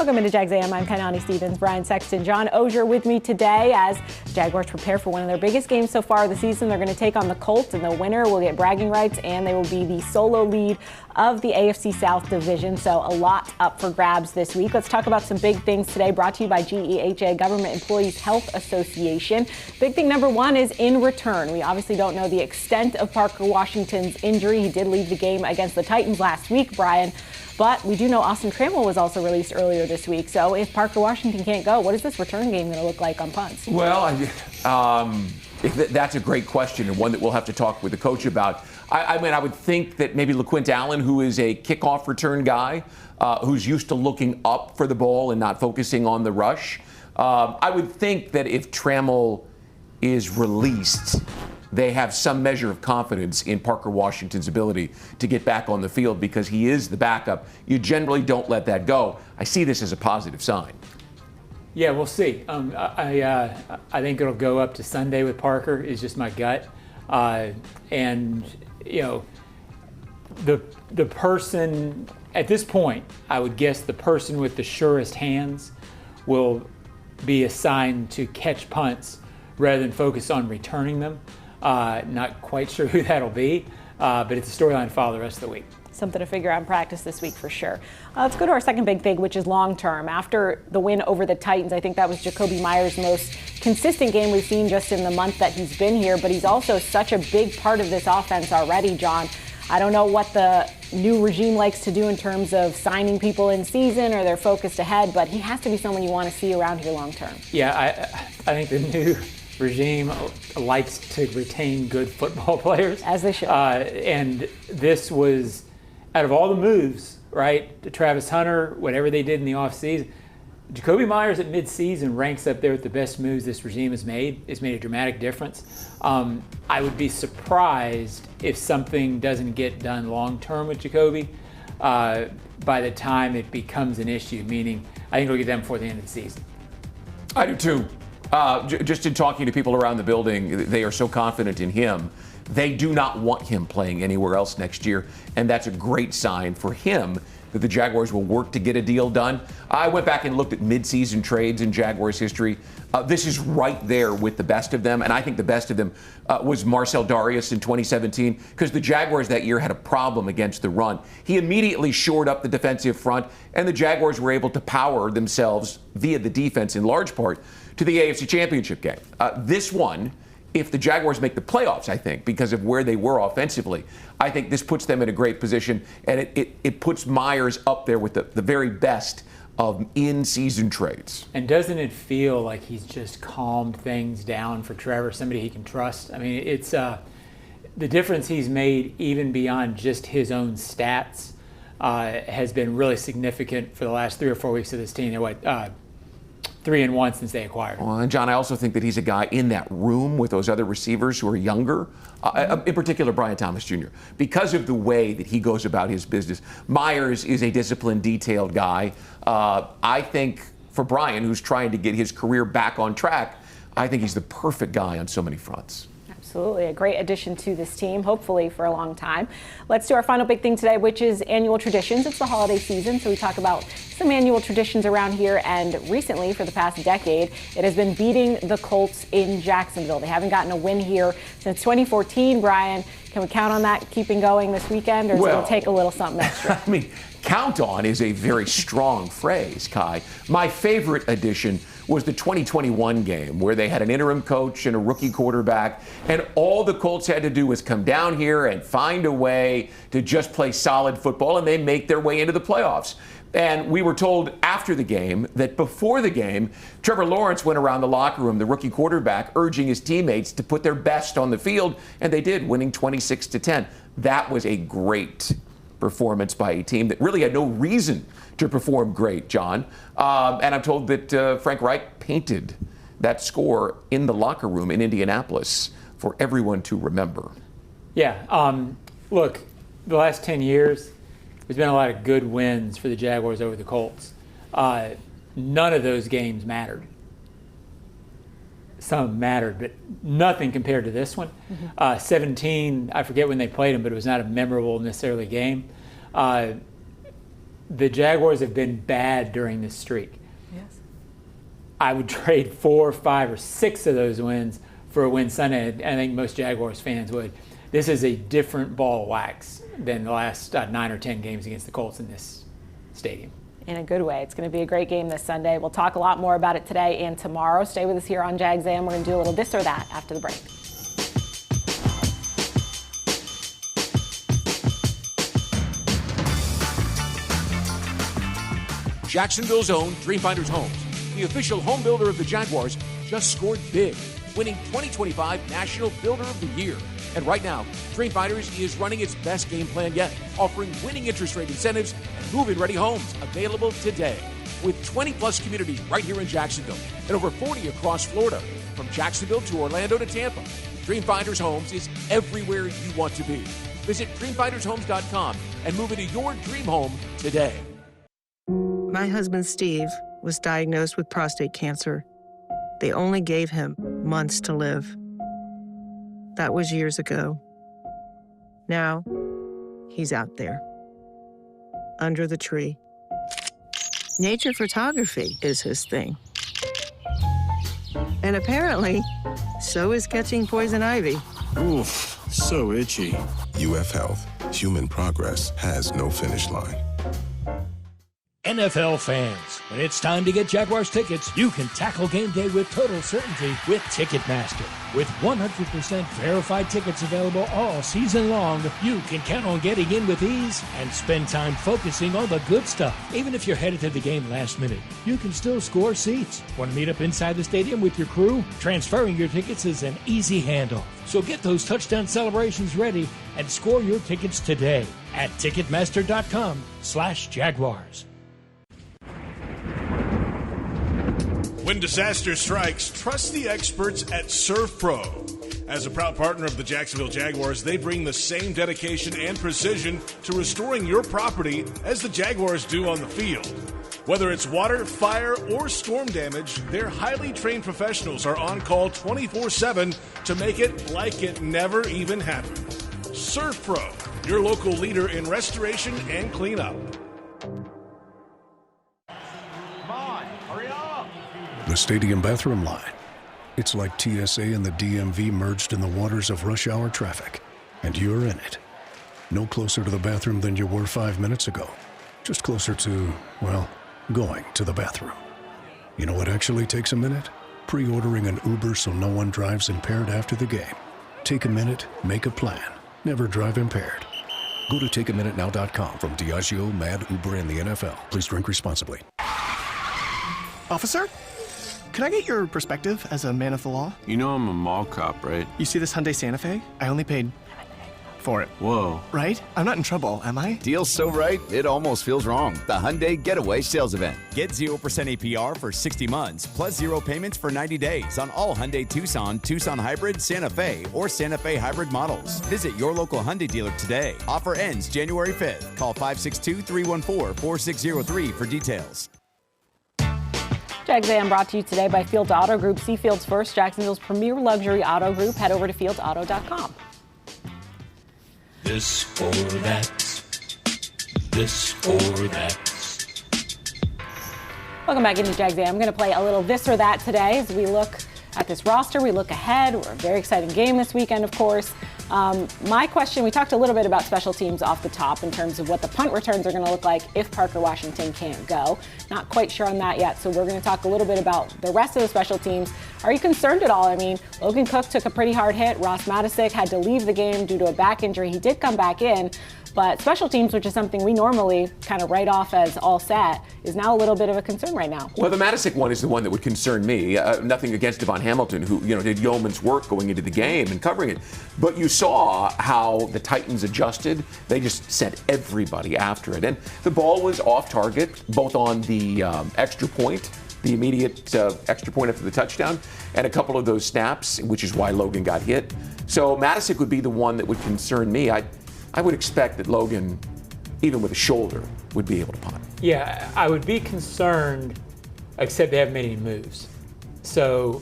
Welcome into Jags AM. I'm Kainani Stevens, Brian Sexton, John Oehser with me today as Jaguars prepare for one of their biggest games so far of the season. They're going to take on the Colts, and the winner will get bragging rights, and they will be the solo lead of the AFC South division. So a lot up for grabs this week. Let's talk about some big things today, brought to you by GEHA, Government Employees Health Association. Big thing number one is in return. We obviously don't know the extent of Parker Washington's injury. He did leave the game against the Titans last week, Brian. But we do know Austin Trammell was also released earlier this week. So if Parker Washington can't go, what is this return game going to look like on punts? Well, that's a great question, and one that we'll have to talk with the coach about. I mean, I would think that maybe LaQuint Allen, who is a kickoff return guy, who's used to looking up for the ball and not focusing on the rush, I would think that if Trammell is released, they have some measure of confidence in Parker Washington's ability to get back on the field because he is the backup. You generally don't let that go. I see this as a positive sign. Yeah, we'll see. I think it'll go up to Sunday with Parker, is just my gut. And, you know, the person, at this point, I would guess the person with the surest hands will be assigned to catch punts rather than focus on returning them. Not quite sure who that'll be, but it's a storyline to follow the rest of the week. Something to figure out in practice this week for sure. Let's go to our second big thing, which is long term. After the win over the Titans, I think that was Jakobi Meyers' most consistent game we've seen just in the month that he's been here, but he's also such a big part of this offense already, John. I don't know what the new regime likes to do in terms of signing people in season or they're focused ahead, but he has to be someone you want to see around here long term. Yeah, I think the new regime likes to retain good football players. As they should. And this was, out of all the moves, right, to Travis Hunter, whatever they did in the offseason, Jakobi Meyers at midseason ranks up there with the best moves this regime has made. It's made a dramatic difference. I would be surprised if something doesn't get done long-term with Jakobi by the time it becomes an issue, meaning I think it'll get done before the end of the season. I do too. Just in talking to people around the building, they are so confident in him. They do not want him playing anywhere else next year, and that's a great sign for him that the Jaguars will work to get a deal done. I went back and looked at midseason trades in Jaguars history. This is right there with the best of them, and I think the best of them was Marcel Darius in 2017 because the Jaguars that year had a problem against the run. He immediately shored up the defensive front, and the Jaguars were able to power themselves via the defense in large part to the AFC Championship game. This one, if the Jaguars make the playoffs, I think, because of where they were offensively, I think this puts them in a great position, and it puts Meyers up there with the very best of in-season trades. And doesn't it feel like he's just calmed things down for Trevor, somebody he can trust? I mean, it's the difference he's made even beyond just his own stats has been really significant for the last 3 or 4 weeks of this team. They're 3-1 since they acquired him. Well, and John, I also think that he's a guy in that room with those other receivers who are younger, in particular Brian Thomas Jr., because of the way that he goes about his business. Meyers is a disciplined, detailed guy. I think for Brian, who's trying to get his career back on track, I think he's the perfect guy on so many fronts. Absolutely. A great addition to this team, hopefully for a long time. Let's do our final big thing today, which is annual traditions. It's the holiday season, so we talk about some annual traditions around here. And recently, for the past decade, it has been beating the Colts in Jacksonville. They haven't gotten a win here since 2014. Brian, can we count on that keeping going this weekend, or is it going to take a little something extra? I mean, count on is a very strong phrase, Kai. My favorite addition was the 2021 game where they had an interim coach and a rookie quarterback, and all the Colts had to do was come down here and find a way to just play solid football, and they make their way into the playoffs. And we were told after the game that before the game, Trevor Lawrence went around the locker room, the rookie quarterback, urging his teammates to put their best on the field, and they did, winning 26-10. That was a great performance by a team that really had no reason to perform great, John. And I'm told that Frank Reich painted that score in the locker room in Indianapolis for everyone to remember. Yeah, look, the last 10 years, there's been a lot of good wins for the Jaguars over the Colts. None of those games mattered. Some mattered, but nothing compared to this one. 17, I forget when they played them, but it was not a memorable necessarily game. the Jaguars have been bad during this streak. Yes. I would trade 4, 5, or 6 of those wins for a win Sunday. I think most Jaguars fans would. This is a different ball of wax than the last 9 or 10 games against the Colts in this stadium. In a good way. It's going to be a great game this Sunday. We'll talk a lot more about it today and tomorrow. Stay with us here on Jags AM. We're going to do a little this or that after the break. Jacksonville's own Dreamfinders Homes, the official home builder of the Jaguars, just scored big, winning 2025 National Builder of the Year. And right now, Dreamfinders is running its best game plan yet, offering winning interest rate incentives and move-in ready homes available today. With 20-plus communities right here in Jacksonville and over 40 across Florida, from Jacksonville to Orlando to Tampa, Dreamfinders Homes is everywhere you want to be. Visit dreamfindershomes.com and move into your dream home today. My husband, Steve, was diagnosed with prostate cancer. They only gave him months to live. That was years ago. Now, he's out there, under the tree. Nature photography is his thing. And apparently, so is catching poison ivy. Oof, so itchy. UF Health. Human progress has no finish line. NFL fans, when it's time to get Jaguars tickets, you can tackle game day with total certainty with Ticketmaster. With 100% verified tickets available all season long, you can count on getting in with ease and spend time focusing on the good stuff. Even if you're headed to the game last minute, you can still score seats. Want to meet up inside the stadium with your crew? Transferring your tickets is an easy handoff. So get those touchdown celebrations ready and score your tickets today at Ticketmaster.com/Jaguars. When disaster strikes, trust the experts at Surf Pro. As a proud partner of the Jacksonville Jaguars, they bring the same dedication and precision to restoring your property as the Jaguars do on the field. Whether it's water, fire, or storm damage, their highly trained professionals are on call 24/7 to make it like it never even happened. Surf Pro, your local leader in restoration and cleanup. The stadium bathroom line. It's like TSA and the DMV merged in the waters of rush hour traffic, and you're in it. No closer to the bathroom than you were 5 minutes ago. Just closer to, well, going to the bathroom. You know what actually takes a minute? Pre-ordering an Uber so no one drives impaired after the game. Take a minute, make a plan. Never drive impaired. Go to takeaminutenow.com. From Diageo, Mad, Uber, and the NFL. Please drink responsibly. Officer? Could I get your perspective as a man of the law? You know I'm a mall cop, right? You see this Hyundai Santa Fe? I only paid for it. Whoa. Right? I'm not in trouble, am I? Deal's so right, it almost feels wrong. The Hyundai Getaway Sales Event. Get 0% APR for 60 months, plus 0 payments for 90 days on all Hyundai Tucson, Tucson Hybrid, Santa Fe, or Santa Fe Hybrid models. Visit your local Hyundai dealer today. Offer ends January 5th. Call 562-314-4603 for details. Jags AM brought to you today by Fields Auto Group. See Fields first, Jacksonville's premier luxury auto group. Head over to fieldsauto.com. This or that. This or that. Welcome back into Jags AM. I'm going to play a little this or that today as we look at this roster. We look ahead. We're a very exciting game this weekend, of course. My question, we talked a little bit about special teams off the top in terms of what the punt returns are going to look like if Parker Washington can't go. Not quite sure on that yet, so we're going to talk a little bit about the rest of the special teams. Are you concerned at all? I mean, Logan Cook took a pretty hard hit. Ross Matisic had to leave the game due to a back injury. He did come back in, but special teams, which is something we normally kind of write off as all set, is now a little bit of a concern right now. Well, the Matisic one is the one that would concern me. Nothing against Devon Hamilton, who did yeoman's work going into the game and covering it. But you saw how the Titans adjusted. They just sent everybody after it. And the ball was off target, both on the extra point, the immediate extra point after the touchdown, and a couple of those snaps, which is why Logan got hit. So Matisic would be the one that would concern me. I would expect that Logan, even with a shoulder, would be able to punt. Yeah, I would be concerned, except they haven't made any moves. So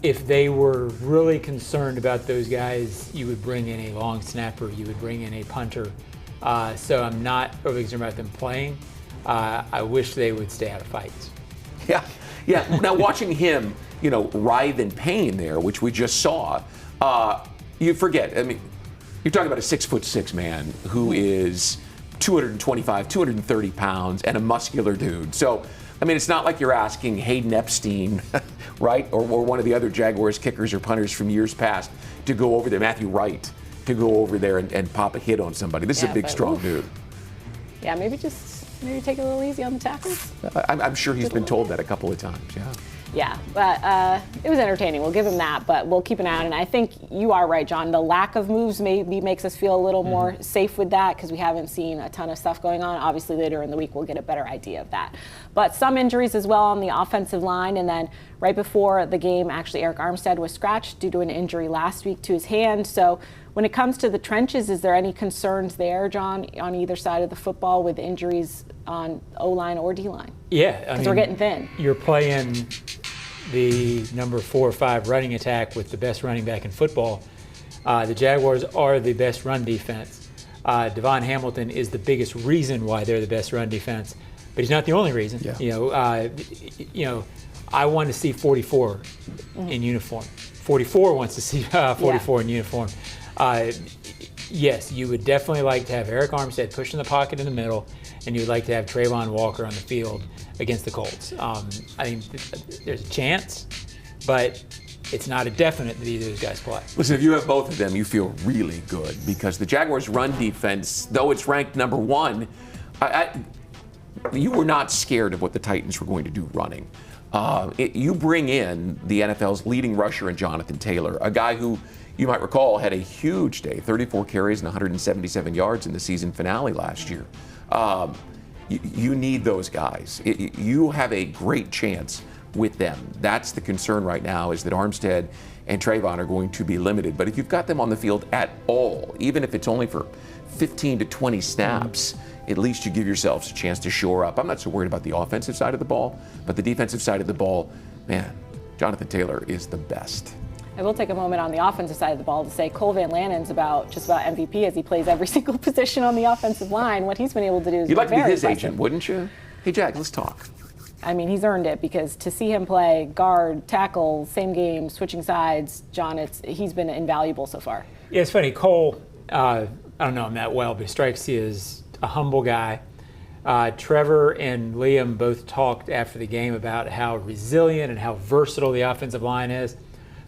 if they were really concerned about those guys, you would bring in a long snapper, you would bring in a punter. So I'm not overly concerned about them playing. I wish they would stay out of fights. Yeah. Now watching him, writhe in pain there, which we just saw, you forget. I mean, you're talking about a 6'6" man who is 225, 230 pounds and a muscular dude. So, I mean, it's not like you're asking Hayden Epstein, right, or one of the other Jaguars kickers or punters from years past to go over there, Matthew Wright, to go over there and pop a hit on somebody. This is a big, strong dude. Yeah, maybe take it a little easy on the tackles. I'm sure he's been told that a couple of times, yeah. Yeah, but it was entertaining. We'll give him that, but we'll keep an eye on it. And I think you are right, John. The lack of moves maybe makes us feel a little more safe with that because we haven't seen a ton of stuff going on. Obviously, later in the week, we'll get a better idea of that. But some injuries as well on the offensive line. And then right before the game, actually, Eric Armstead was scratched due to an injury last week to his hand. So when it comes to the trenches, is there any concerns there, John, on either side of the football with injuries on O-line or D-line? Yeah. Because we're getting thin. You're playing the number 4 or 5 running attack with the best running back in football. The Jaguars are the best run defense. Devon Hamilton is the biggest reason why they're the best run defense, but he's not the only reason. Yeah. I want to see 44 in uniform. 44 wants to see 44 in uniform. Yes, you would definitely like to have Eric Armstead pushing the pocket in the middle, and you would like to have Trayvon Walker on the field against the Colts. I think there's a chance, but it's not a definite that either of those guys play. Listen, if you have both of them, you feel really good because the Jaguars' run defense, though it's ranked number 1, you were not scared of what the Titans were going to do running. You bring in the NFL's leading rusher in Jonathan Taylor, a guy who you might recall had a huge day, 34 carries and 177 yards in the season finale last year. You need those guys. You have a great chance with them. That's the concern right now, is that Armstead and Trayvon are going to be limited. But if you've got them on the field at all, even if it's only for 15 to 20 snaps, at least you give yourselves a chance to shore up. I'm not so worried about the offensive side of the ball, but the defensive side of the ball, man, Jonathan Taylor is the best. I will take a moment on the offensive side of the ball to say Cole Van Lanen's just about MVP as he plays every single position on the offensive line. What he's been able to do is You'd like to be his impressive. agent, wouldn't you? Hey, Jack, let's talk. I mean, he's earned it because to see him play guard, tackle, same game, switching sides, John, he's been invaluable so far. Yeah, it's funny. Cole, I don't know him that well, but he strikes me as a humble guy. Trevor and Liam both talked after the game about how resilient and how versatile the offensive line is.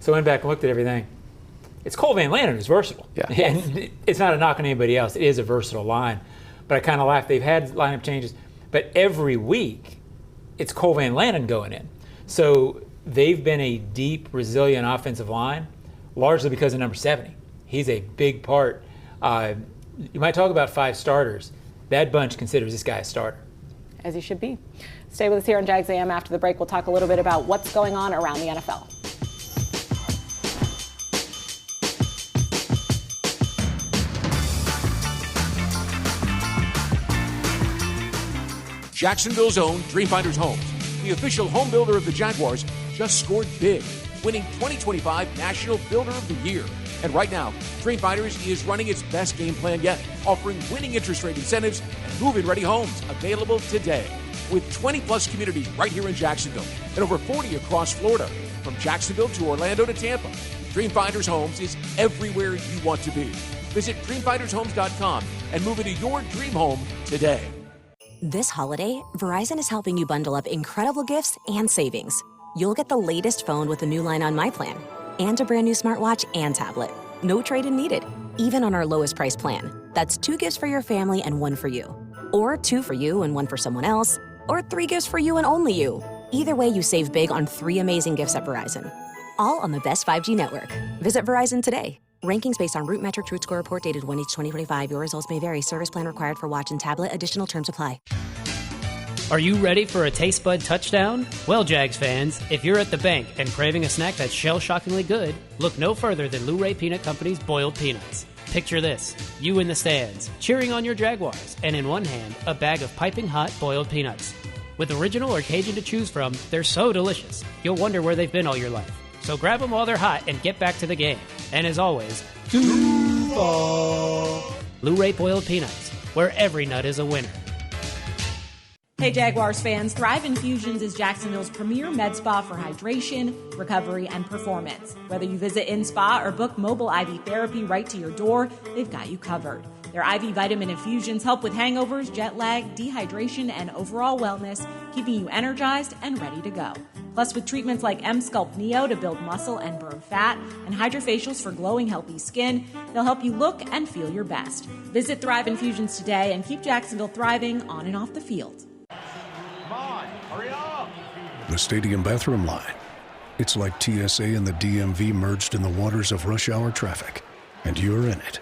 So I went back and looked at everything. It's Cole Van Lanen who's versatile. Yeah. And it's not a knock on anybody else. It is a versatile line. But I kind of laughed. They've had lineup changes. But every week, it's Cole Van Lanen going in. So they've been a deep, resilient offensive line, largely because of number 70. He's a big part. You might talk about 5 starters. That bunch considers this guy a starter. As he should be. Stay with us here on Jags AM. After the break, we'll talk a little bit about what's going on around the NFL. Jacksonville's own Dreamfinders Homes, the official home builder of the Jaguars, just scored big, winning 2025 National Builder of the Year. And right now, Dreamfinders is running its best game plan yet, offering winning interest rate incentives and move-in ready homes available today. With 20-plus communities right here in Jacksonville and over 40 across Florida, from Jacksonville to Orlando to Tampa, Dreamfinders Homes is everywhere you want to be. Visit dreamfindershomes.com and move into your dream home today. This holiday, Verizon is helping you bundle up incredible gifts and savings. You'll get the latest phone with a new line on My Plan and a brand new smartwatch and tablet. No trade-in needed, even on our lowest price plan. That's 2 gifts for your family and 1 for you. Or 2 for you and 1 for someone else. Or 3 gifts for you and only you. Either way, you save big on 3 amazing gifts at Verizon. All on the best 5G network. Visit Verizon today. Rankings based on Root Metric Truth Score report dated 1/8/2025. Your results may vary. Service plan required for watch and tablet. Additional terms apply. Are you ready for a taste bud touchdown? Well, Jags fans, if you're at the bank and craving a snack that's shell-shockingly good, look no further than Luray Peanut Company's boiled peanuts. Picture this, you in the stands, cheering on your Jaguars, and in one hand, a bag of piping hot boiled peanuts. With original or Cajun to choose from, they're so delicious, you'll wonder where they've been all your life. So grab them while they're hot and get back to the game. And as always, Duval! Luray boiled peanuts. where every nut is a winner. Hey Jaguars fans, Thrive Infusions is Jacksonville's premier med spa for hydration, recovery, and performance. Whether you visit in-spa or book mobile IV therapy right to your door, they've got you covered. Their IV vitamin infusions help with hangovers, jet lag, dehydration, and overall wellness, keeping you energized and ready to go. Plus, with treatments like M-Sculpt Neo to build muscle and burn fat, and hydrofacials for glowing, healthy skin, they'll help you look and feel your best. Visit Thrive Infusions today and keep Jacksonville thriving on and off the field. The stadium bathroom line. It's like TSA and the DMV merged in the waters of rush hour traffic, and you're in it.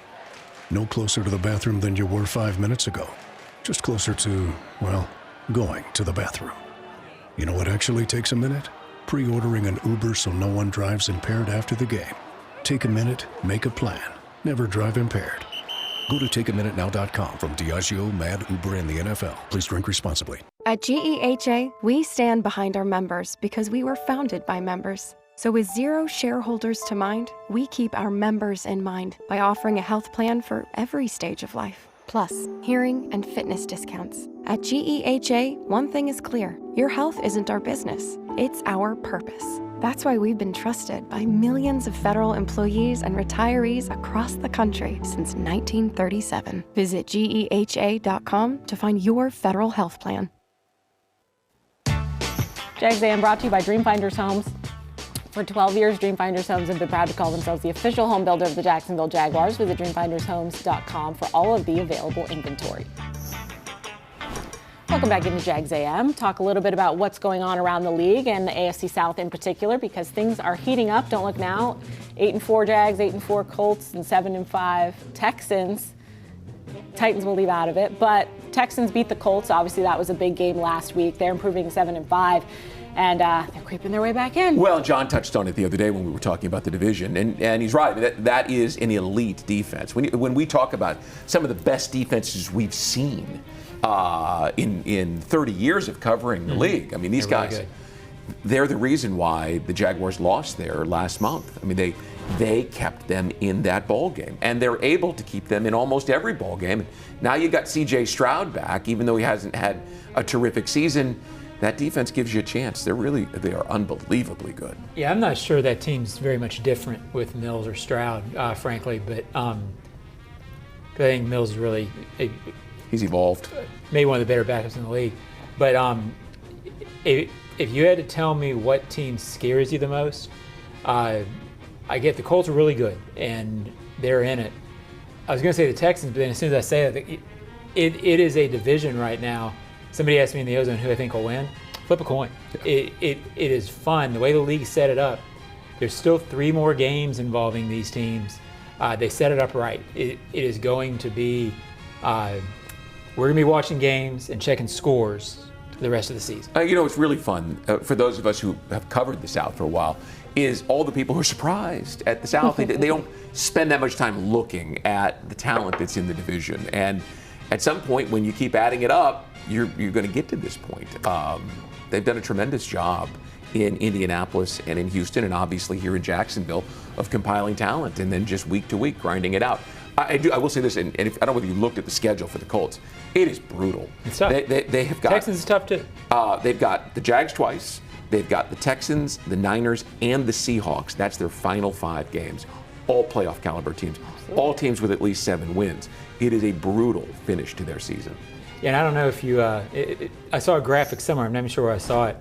No closer to the bathroom than you were 5 minutes ago. Just closer to, well, going to the bathroom. You know what actually takes a minute? Pre-ordering an Uber so no one drives impaired after the game. Take a minute, make a plan. Never drive impaired. Go to takeaminutenow.com. From Diageo, Mad, Uber, and the NFL. Please drink responsibly. At GEHA, we stand behind our members because we were founded by members. So with zero shareholders to mind, we keep our members in mind by offering a health plan for every stage of life. Plus, hearing and fitness discounts. At GEHA, one thing is clear. Your health isn't our business. It's our purpose. That's why we've been trusted by millions of federal employees and retirees across the country since 1937. Visit GEHA.com to find your federal health plan. Jags AM brought to you by Dreamfinders Homes. For 12 years, Dreamfinders Homes have been proud to call themselves the official home builder of the Jacksonville Jaguars. Visit dreamfindershomes.com for all of the available inventory. Welcome back into Jags AM. Talk a little bit about what's going on around the league and the AFC South in particular, because things are heating up. Don't look now. 8-4 Jags, 8-4 Colts, and 7-5 Texans. Titans will leave out of it, but Texans beat the Colts. Obviously, that was a big game last week. They're improving 7-5. And they're creeping their way back in. Well, John touched on it the other day when we were talking about the division, and he's right. That is an elite defense. When we talk about some of the best defenses we've seen in 30 years of covering the league, I mean, these guys, they're the reason why the Jaguars lost there last month. I mean, they kept them in that ball game, and they're able to keep them in almost every ball game. Now you got C.J. Stroud back, even though he hasn't had a terrific season. That defense gives you a chance. they are unbelievably good. Yeah, I'm not sure that team's very much different with Mills or Stroud, frankly, but I think Mills is really he's evolved. Maybe one of the better backups in the league. But if you had to tell me what team scares you the most, I get the Colts are really good and they're in it. I was going to say the Texans, but then as soon as I say that, it is a division right now. Somebody asked me in the Ozone who I think will win. Flip a coin. Yeah. It is fun. The way the league set it up, there's still 3 more games involving these teams. They set it up right. It is going to be, we're going to be watching games and checking scores the rest of the season. It's really fun for those of us who have covered the South for a while, is all the people who are surprised at the South. They don't spend that much time looking at the talent that's in the division. And at some point, when you keep adding it up, you're going to get to this point. They've done a tremendous job in Indianapolis and in Houston, and obviously here in Jacksonville, of compiling talent and then just week to week grinding it out. I will say this, and I don't know whether you looked at the schedule for the Colts. It is brutal. It's tough. They have got Texans is tough too. They've got the Jags twice. They've got the Texans, the Niners, and the Seahawks. That's their final 5 games. All playoff caliber teams. Absolutely. All teams with at least 7 wins. It is a brutal finish to their season. Yeah, and I don't know if you, I saw a graphic somewhere, I'm not even sure where I saw it.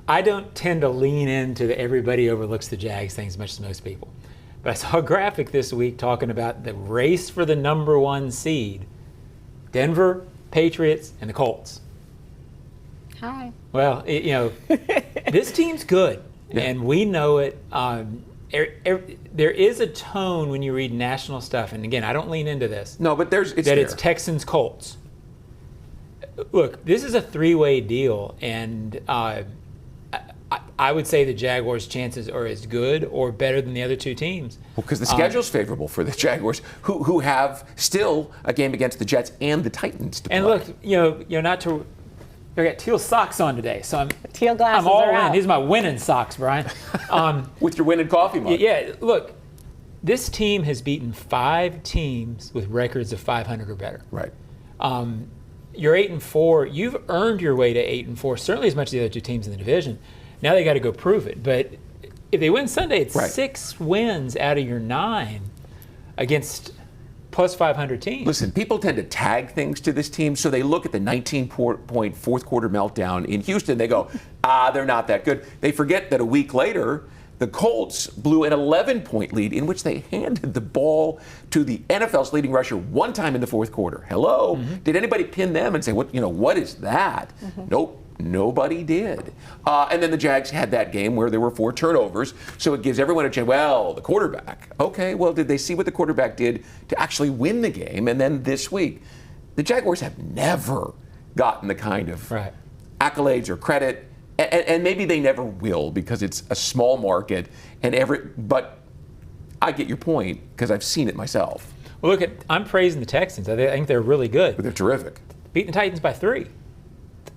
I don't tend to lean into the everybody overlooks the Jags thing as much as most people. But I saw a graphic this week talking about the race for the number 1 seed. Denver, Patriots, and the Colts. Hi. Well, this team's good, and we know it. There is a tone when you read national stuff, and again, I don't lean into this. No, but it's Texans Colts. Look, this is a 3-way deal, and I would say the Jaguars' chances are as good or better than the other 2 teams. Well, because the schedule's favorable for the Jaguars, who have still a game against the Jets and the Titans to play. And look, not to. I got teal socks on today, so I'm teal glasses. I'm all are in. out. These are my winning socks, Brian. With your winning coffee mug. Yeah, look, this team has beaten 5 teams with records of 500 or better. Right. You're 8-4. You've earned your way to 8-4, certainly as much as the other 2 teams in the division. Now they got to go prove it. But if they win Sunday, it's 6 wins out of your 9 against plus 500 teams. Listen, people tend to tag things to this team, so they look at the 19-point fourth quarter meltdown in Houston. They go, they're not that good. They forget that a week later, the Colts blew an 11-point lead in which they handed the ball to the NFL's leading rusher one time in the fourth quarter. Hello? Mm-hmm. Did anybody pin them and say, what is that? Mm-hmm. Nope. Nobody did. And then the Jags had that game where there were 4 turnovers, so it gives everyone a chance. Well, the quarterback. Okay, well, did they see what the quarterback did to actually win the game? And then this week, the Jaguars have never gotten the kind of accolades or credit, and maybe they never will because it's a small market, but I get your point because I've seen it myself. Well, look, I'm praising the Texans. I think they're really good. But they're terrific. Beating the Titans by 3.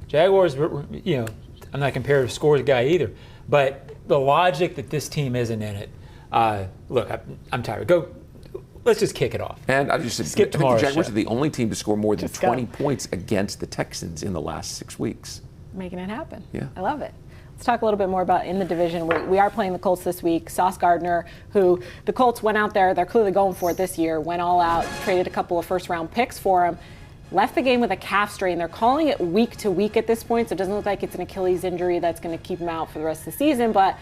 Jaguars, I'm not a comparative scores guy either, but the logic that this team isn't in it. Look, I'm tired. Let's just kick it off. And I just said, the Jaguars are the only team to score more than 20 points against the Texans in the last 6 weeks. Making it happen. Yeah. I love it. Let's talk a little bit more about in the division. We are playing the Colts this week. Sauce Gardner, who the Colts went out there, they're clearly going for it this year, went all out, traded a couple of first-round picks for him. Left the game with a calf strain. They're calling it week to week at this point, so it doesn't look like it's an Achilles injury that's going to keep him out for the rest of the season, but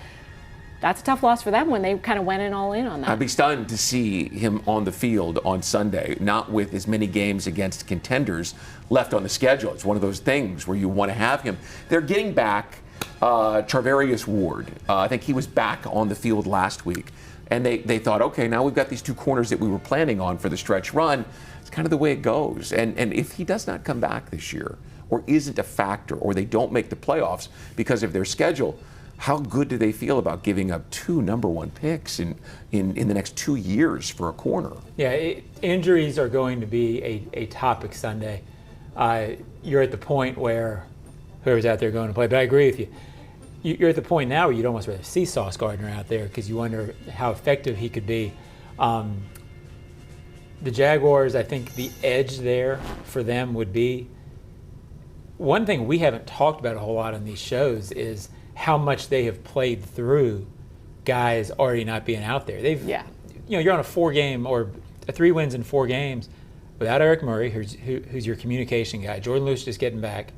that's a tough loss for them when they kind of went all in on that. I'd be stunned to see him on the field on Sunday, not with as many games against contenders left on the schedule. It's one of those things where you want to have him. They're getting back Charvarius Ward. I think he was back on the field last week, and they thought, okay, now we've got these 2 corners that we were planning on for the stretch run. It's kind of the way it goes. And if he does not come back this year or isn't a factor or they don't make the playoffs because of their schedule, how good do they feel about giving up 2 number 1 picks in the next 2 years for a corner? Yeah, injuries are going to be a topic Sunday. You're at the point where whoever's out there going to play, but I agree with you. You're at the point now where you'd almost rather see Sauce Gardner out there because you wonder how effective he could be. The Jaguars, I think the edge there for them would be, one thing we haven't talked about a whole lot on these shows is how much they have played through guys already not being out there. You're on a 4-game or 3 wins in 4 games without Eric Murray, who's your communication guy. Jordan Lewis just getting back.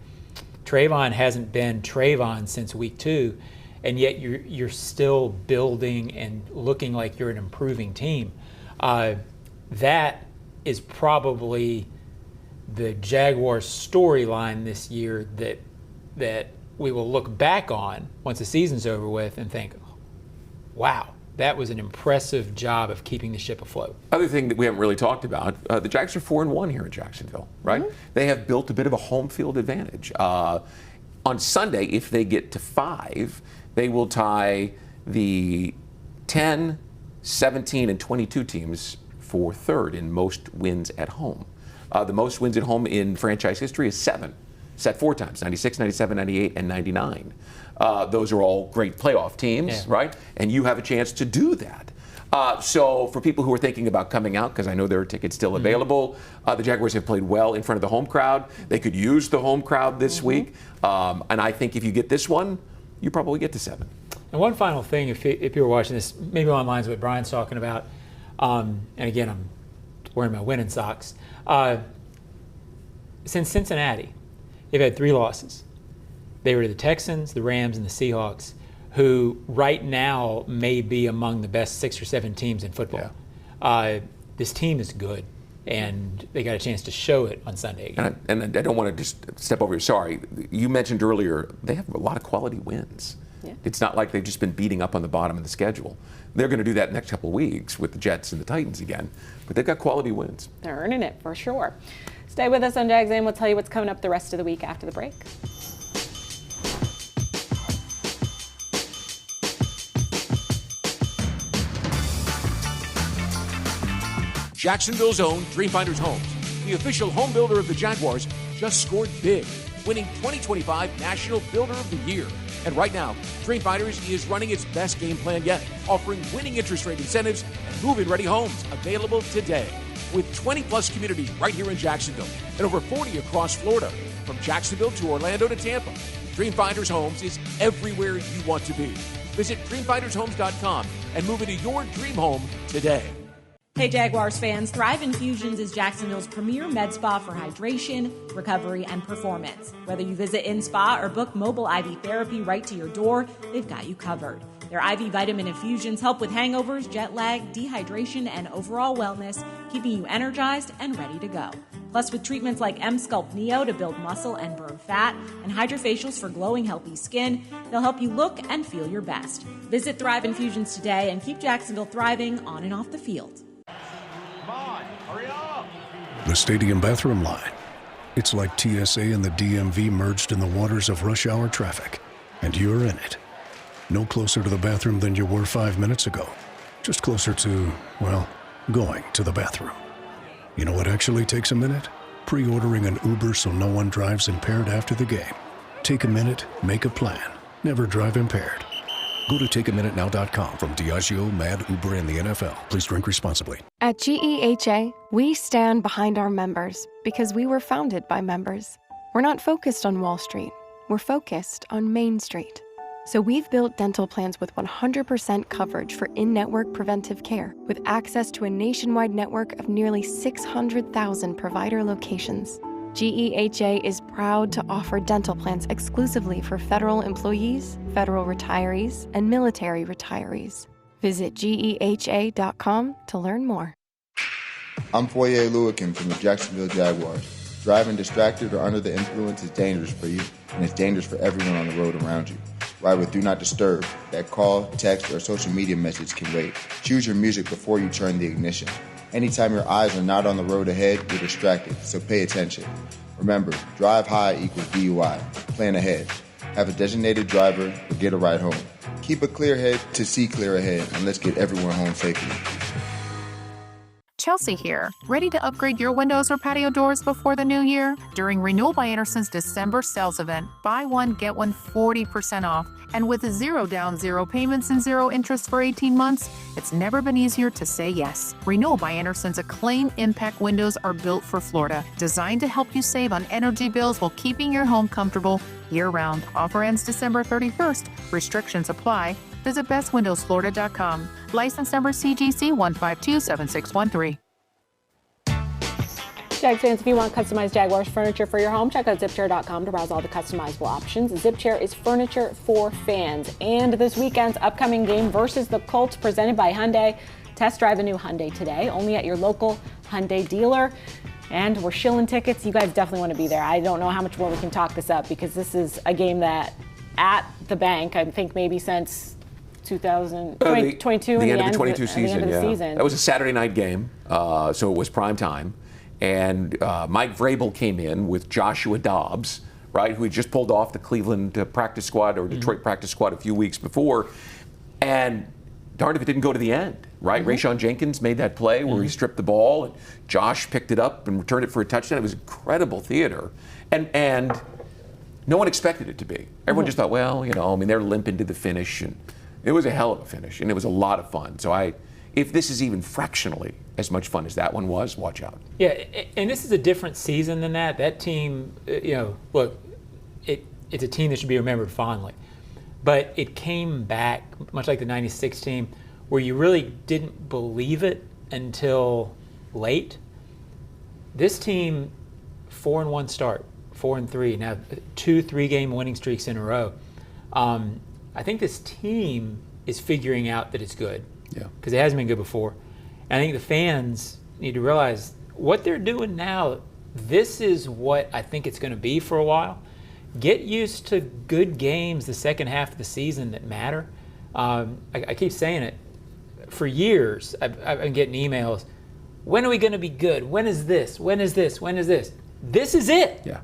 Trayvon hasn't been Trayvon since week 2, and yet you're still building and looking like you're an improving team. That is probably the Jaguars storyline this year that we will look back on once the season's over with and think, wow, that was an impressive job of keeping the ship afloat. Other thing that we haven't really talked about, the Jags are 4-1 here in Jacksonville, right? Mm-hmm. They have built a bit of a home field advantage. On Sunday, if they get to 5, they will tie the 10, 17, and 22 teams for 3rd in most wins at home. The most wins at home in franchise history is 7. Set 4 times, 96, 97, 98, and 99. Those are all great playoff teams, right? And you have a chance to do that. So for people who are thinking about coming out, because I know there are tickets still available, the Jaguars have played well in front of the home crowd. They could use the home crowd this week. And I think if you get this one, you probably get to 7. And one final thing, if you were watching this, maybe on lines with what Brian's talking about, and again, I'm wearing my winning socks. Since Cincinnati, they've had 3 losses. They were to the Texans, the Rams, and the Seahawks, who right now may be among the best 6 or 7 teams in football. Yeah. This team is good, and they got a chance to show it on Sunday again. And I don't want to just step over here. Sorry. You mentioned earlier they have a lot of quality wins. Yeah. It's not like they've just been beating up on the bottom of the schedule. They're going to do that next couple of weeks with the Jets and the Titans again. But they've got quality wins. They're earning it for sure. Stay with us on Jags AM. We'll tell you what's coming up the rest of the week after the break. Jacksonville's own Dreamfinders Homes, the official home builder of the Jaguars, just scored big, winning 2025 National Builder of the Year. And right now, Dreamfinders is running its best game plan yet, offering winning interest rate incentives and move-in ready homes available today. With 20-plus communities right here in Jacksonville and over 40 across Florida, from Jacksonville to Orlando to Tampa, Dreamfinders Homes is everywhere you want to be. Visit dreamfindershomes.com and move into your dream home today. Hey Jaguars fans, Thrive Infusions is Jacksonville's premier med spa for hydration, recovery, and performance. Whether you visit in-spa or book mobile IV therapy right to your door, they've got you covered. Their IV vitamin infusions help with hangovers, jet lag, dehydration, and overall wellness, keeping you energized and ready to go. Plus, with treatments like M-Sculpt Neo to build muscle and burn fat, and hydrofacials for glowing, healthy skin, they'll help you look and feel your best. Visit Thrive Infusions today and keep Jacksonville thriving on and off the field. The stadium bathroom line. It's like TSA and the DMV merged in the waters of rush hour traffic, and you're in it. No closer to the bathroom than you were 5 minutes ago. Just closer to, well, going to the bathroom. You know what actually takes a minute? Pre-ordering an Uber so no one drives impaired after the game. Take a minute, make a plan. Never drive impaired. Go to takeaminutenow.com. From Diageo, Mad, Uber, and the NFL. Please drink responsibly. At GEHA, we stand behind our members because we were founded by members. We're not focused on Wall Street. We're focused on Main Street. So we've built dental plans with 100% coverage for in-network preventive care, with access to a nationwide network of nearly 600,000 provider locations. GEHA is proud to offer dental plans exclusively for federal employees, federal retirees, and military retirees. Visit GEHA.com to learn more. I'm Foye Oluwakim from the Jacksonville Jaguars. Driving distracted or under the influence is dangerous for you, and it's dangerous for everyone on the road around you. Ride with Do Not Disturb. That call, text, or social media message can wait. Choose your music before you turn the ignition. Anytime your eyes are not on the road ahead, you're distracted, so pay attention. Remember, drive high equals DUI. Plan ahead. Have a designated driver or get a ride home. Keep a clear head to see clear ahead, and let's get everyone home safely. Chelsea here. Ready to upgrade your windows or patio doors before the new year? During Renewal by Anderson's December sales event, buy one, get one 40% off. And with 0 down, 0 payments, and 0 interest for 18 months, it's never been easier to say yes. Renewal by Anderson's Acclaim Impact windows are built for Florida, designed to help you save on energy bills while keeping your home comfortable year-round. Offer ends December 31st. Restrictions apply. Visit bestwindowsflorida.com. License number CGC 1527613. Jags fans, if you want customized Jaguars furniture for your home, check out zipchair.com to browse all the customizable options. ZipChair is furniture for fans. And this weekend's upcoming game versus the Colts, presented by Hyundai. Test drive a new Hyundai today, only at your local Hyundai dealer. And we're shilling tickets. You guys definitely want to be there. I don't know how much more we can talk this up, because this is a game that at the bank, I think maybe since 2022, the end of the 22 season. Season. That was a Saturday night game, so it was prime time. And Mike Vrabel came in with Joshua Dobbs, right, who had just pulled off the Cleveland practice squad or Detroit practice squad a few weeks before. And darned if it didn't go to the end, right? Rayshon Jenkins made that play where he stripped the ball, and Josh picked it up and returned it for a touchdown. It was incredible theater. And no one expected it to be. Everyone just thought, well, they're limping to the finish. And it was a hell of a finish, and it was a lot of fun. So if this is even fractionally as much fun as that one was, watch out. Yeah, and this is a different season than that. That team, look, it's a team that should be remembered fondly. But it came back, much like the 96 team, where you really didn't believe it until late. This team, 4-1 start, 4-3, now 2 3-game winning streaks in a row. I think this team is figuring out that it's good. Yeah. Because it hasn't been good before. And I think the fans need to realize what they're doing now, this is what I think it's going to be for a while. Get used to good games the second half of the season that matter. I keep saying it. For years, I've been getting emails. When are we going to be good? When is this? When is this? When is this? This is it. Yeah.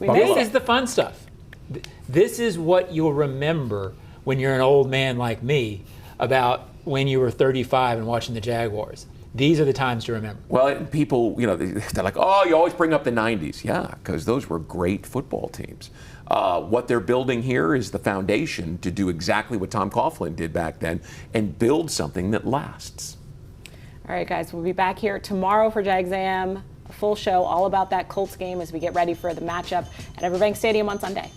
This is the fun stuff. This is what you'll remember when you're an old man like me about when you were 35 and watching the Jaguars. these are the times to remember. Well, people, they're like, oh, you always bring up the 90s. Yeah, because those were great football teams. What they're building here is the foundation to do exactly what Tom Coughlin did back then and build something that lasts. All right, guys, we'll be back here tomorrow for Jags AM. A full show all about that Colts game as we get ready for the matchup at Everbank Stadium on Sunday.